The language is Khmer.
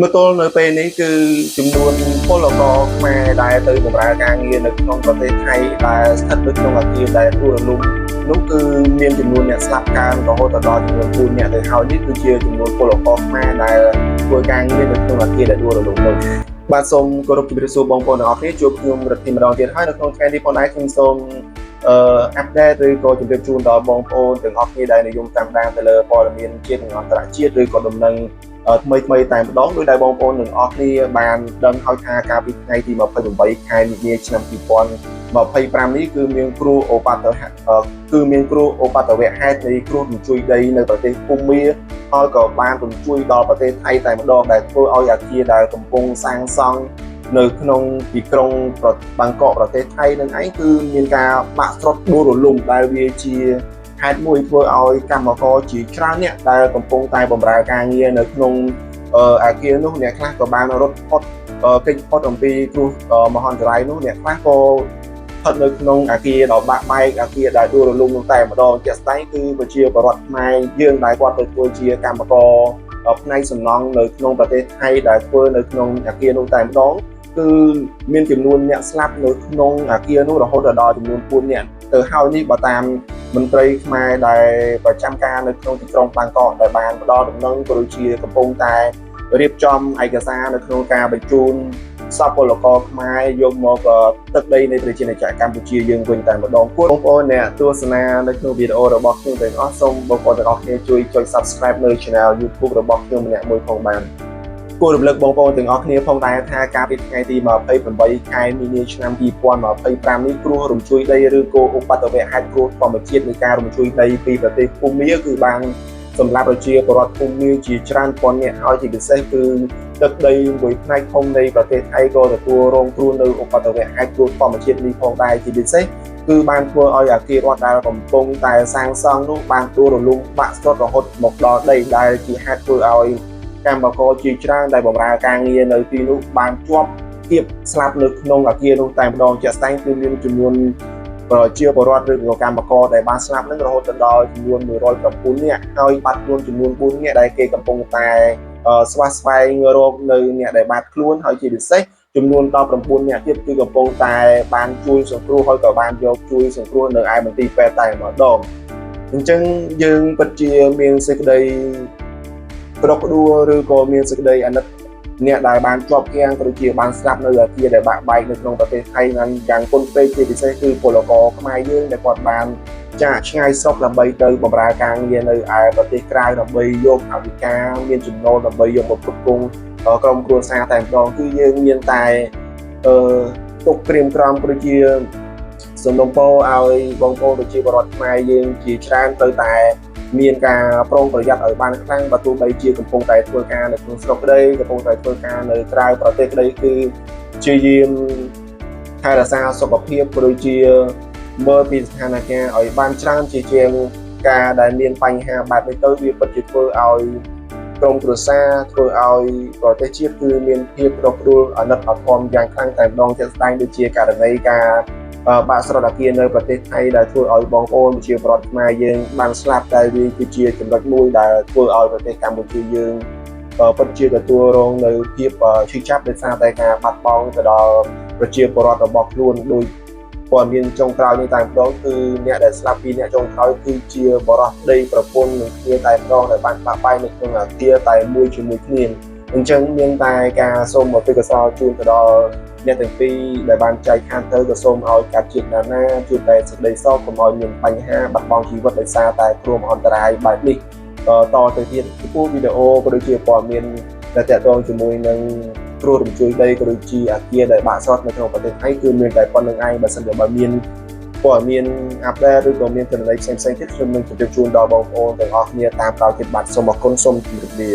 มื่อต้นនៅពេលនេះគឺចំនួនពលករខ្មែរដែលទៅបម្រើការងារនៅក្នុងប្រទេសថៃដែលស្ថិតនៅក្នុងអគារដែលដួលរលំនោះគឺមានចំនួនអ្នកស្លាប់កើនរហូតដល់ចំនួន4នាក់ទៅហើយនេះគឺជាចំនួនពលករខ្មែរដែលធ្វើការងារនៅក្នុងអគារដែលដួលរលំនោះបាទសូមគោរពជម្រាបសួរបងប្អូនទាំងអស់គ្នាជួបខ្ញុំរត់ទីម្ដងទៀតហើយនៅក្នុងថ្ងៃនេះផងដែរខ្ញុំសូមអាប់ដេតឬក៏ជម្រាបជូនដល់បងប្អូនទាំងអស់គ្នាដែលនិយមតាមដានទៅលើព័ត៌មានជាតិនិងអន្តរជាតិឬក៏ដំណឹងថ្មីតែម្ដងដោយដែលបងប្អូនទាំងអស់គ្នាបានដឹងហើយថាកាលពីថ្ងៃទី28ខែមីនាឆ្នាំ2025នេះគឺមានគ្រោះឧបទ្ទវហេតុនៃគ្រោះរញ្ជួយដីនៅប្រទេសភូមាហើយក៏បានរញ្ជួយដល់ប្រទេសថៃតែម្ដងដែលធ្វើឲ្យអគារដែលកំពុងសាងសង់នៅក្នុងទីក្រុងបាងកកប្រទេសថៃនឹងឯងគឺមានការបាក់ស្រុតដួលរលំដែលវាជាហេតុមួយធ្វើឲ្យកម្មករជាច្រើនអ្នកដែលកំពុងតែបម្រើការងារនៅក្នុងអគារនោះអ្នកខ្លះក៏បានរត់ផុតគេចផុតអំពីគ្រោះមហន្តរាយនោះអ្នកខ្លះក៏ស្ថិតនៅក្នុងអគារដ៏បាក់បែកអគារដែលដួលរលំនោះតែម្ដងជាក់ស្ដែងគឺប្រជាពលរដ្ឋខ្មែរយើងដែលគាត់ទៅធ្វើជាកម្មករផ្នែកសំណង់នៅក្នុងប្រទេសថៃដែលធ្វើនៅក្នុងអគារនោះតែម្ដងគឺមានចំនួនអ្នកស្លាប់នៅក្នុងអគារនោះរហូតដល់ចំនួន4នាក់ទៅហើយនេះបើតាមមន្ត្រីខ្មែរដែលប្រចាំការនៅក្នុងទីក្រុងបាងកកដែលបានផ្ដល់ដំណឹងក៏ដូចជាកំពុងតែរៀបចំឯកសារនៅក្នុងការបញ្ជូនសពពលករខ្មែរយកមកទឹកដីនៃប្រជាណាចក្រកម្ពុជាយើងវិញតែម្ដងគួរបងប្អូនអ្នកទស្សនានៅក្នុងវីដេអូរបស់ខ្ញុំទាំងអស់សូមបងប្អូនទាំងអស់គ្នាជួយចុច Subscribe នៅ Channel YouTube របស់ខ្ញុំម្នាក់មួយផងបានគួររំលឹកបងប្អូនទាំងអស់គ្នាផងដែរថាកាលពីថ្ងៃទី28ខែមីនាឆ្នាំ2025នេះគ្រោះរញ្ជួយដីឬក៏ឧបទ្ទវហេតុគ្រោះធម្មជាតិនៃការរញ្ជួយដីពីប្រទេសភូមាគឺបានសម្រាប់ប្រជាពលរដ្ឋភូមាជាច្រើនពាន់នាក់ហើយជាពិសេសគឺទឹកដីមួយផ្នែកធំនៃប្រទេសថៃក៏ទទួលរងគ្រោះនៅឧបទ្ទវហេតុគ្រោះធម្មជាតិនេះផងដែរជាពិសេសគឺបានធ្វើឲ្យអគាររដ្ឋដែលកំពុងតែសាងសង់នោះបានដួលរលំបាក់ស្រុតរហូតមកដល់ដីដែលជាហេតុធ្វើឲ្យកម្មករជាច្រើនដែលបម្រើការងារនៅទីនោះបានជាប់គៀបស្លាប់នៅក្នុងអគារនោះតែម្ដងជាក់ស្ដែងគឺមានចំនួនជាពលរដ្ឋឬក៏កម្មករដែលបានស្លាប់នឹងរហូតដល់ចំនួន109នាក់ហើយបាត់ខ្លួនចំនួន4នាក់ដែលគេកំពុងតែស្វះស្វែងរកនៅអ្នកដែលបាត់ខ្លួនហើយជាពិសេសចំនួន19នាក់ទៀតគឺកំពុងតែបានជួយសង្គ្រោះហើយក៏បានយកជួយសង្គ្រោះនៅឯមន្ទីរពេទ្យតែម្ដងអញ្ចឹងយើងពិតជាមានសេចក្តីក្រកដួលឬក៏មានសេចក្តីអាណិតអ្នកដែលបានជាប់គាំងក៏ដូចជាបានស្លាប់នៅអគារដែលបាក់បែកនៅក្នុងប្រទេសថៃនឹងយ៉ាងគុណពេកជាពិសេសគឺពលករខ្មែរយើងដែលគាត់បានចាកឆ្ងាយស្រុកដើម្បីទៅបម្រើការងារនៅឯប្រទេសក្រៅដើម្បីយកអវិការមានចំណូលដើម្បីយកមកផ្គត់ផ្គង់ក្រុមគ្រួសារតែម្ដងគឺយើងមានតែទុកក្រៀមក្រំក៏ដូចជាសំណូមពរឲ្យបងប្អូនប្រជាពលរដ្ឋខ្មែរយើងជាច្រើនទៅតែមានការប្រុងប្រយ័ត្នឲ្យបានខ្លាំងបើទោះបីជាកំពុងតែធ្វើការនៅក្នុងស្រុកក្តីកំពុងតែធ្វើការនៅក្រៅប្រទេសក្តីគឺព្យាយាមថែរក្សាសុខភាពក៏ដូចជាមើលពីស្ថានភាពឲ្យបានច្រើនជាងការដែលមានបញ្ហាបែបនេះទៅវាពិតជាធ្វើឲ្យក្រុមគ្រួសារធ្វើឲ្យប្រទេសជាតិគឺមានភាពរកដួលអាណិតអាធមយ៉ាងខ្លាំងតែម្ដងជាក់ស្ដែងដូចជាករណីការបាក់ស្រុតអគារនៅប្រទេសថៃដែលធ្វើឲ្យបងប្អូនប្រជាពលរដ្ឋខ្មែរយើងបានស្លាប់តែវាគឺជាចំណុចមួយដែលធ្វើឲ្យប្រទេសកម្ពុជាយើងពិតជាទទួលរងនៅភាពឈឺចាប់ដោយសារតែការបាត់បង់ទៅដល់ប្រជាពលរដ្ឋរបស់ខ្លួនដោយព័ត៌មានចុងក្រោយនេះតែម្ដងគឺអ្នកដែលស្លាប់ពីអ្នកចុងក្រោយគឺជាបរិសុទ្ធប្តីប្រពន្ធនឹងគ្នាតែម្ដងដែលបានបាក់បែកនៅក្នុងអគារតែមួយជាមួយគ្នាអញ្ចឹងមានតែការសូមអភ័យកុសលជូនទៅដល់អ្នកទាំងពីរដែលបានចែកខានទៅក៏សូមឲ្យកាត់ជាតិណាជួបតែសេចក្តីសុខកុំឲ្យមានបញ្ហាបាត់បង់ជីវិតដោយសារតែគ្រោះមហន្តរាយបែបនេះតទៅទៀតចំពោះវីដេអូក៏ដូចជាព័ត៌មានដែលទាក់ទងជាមួយនឹងគ្រោះរញ្ជួយដីក៏ដូចជាអគារដែលបាក់ស្រុតនៅក្នុងប្រទេសថៃគឺមានតែប៉ុណ្្នឹងឯងបើសិនជាបើមានព័ត៌មានអាប់ដេតឬក៏មានទិន្នន័យផ្សេងៗទៀតខ្ញុំនឹងជម្រាបជូនដល់បងប្អូនទាំងអស់គ្នាតាមក្រោយទៀតបាទសូមអរគុណសូមជម្រាបលា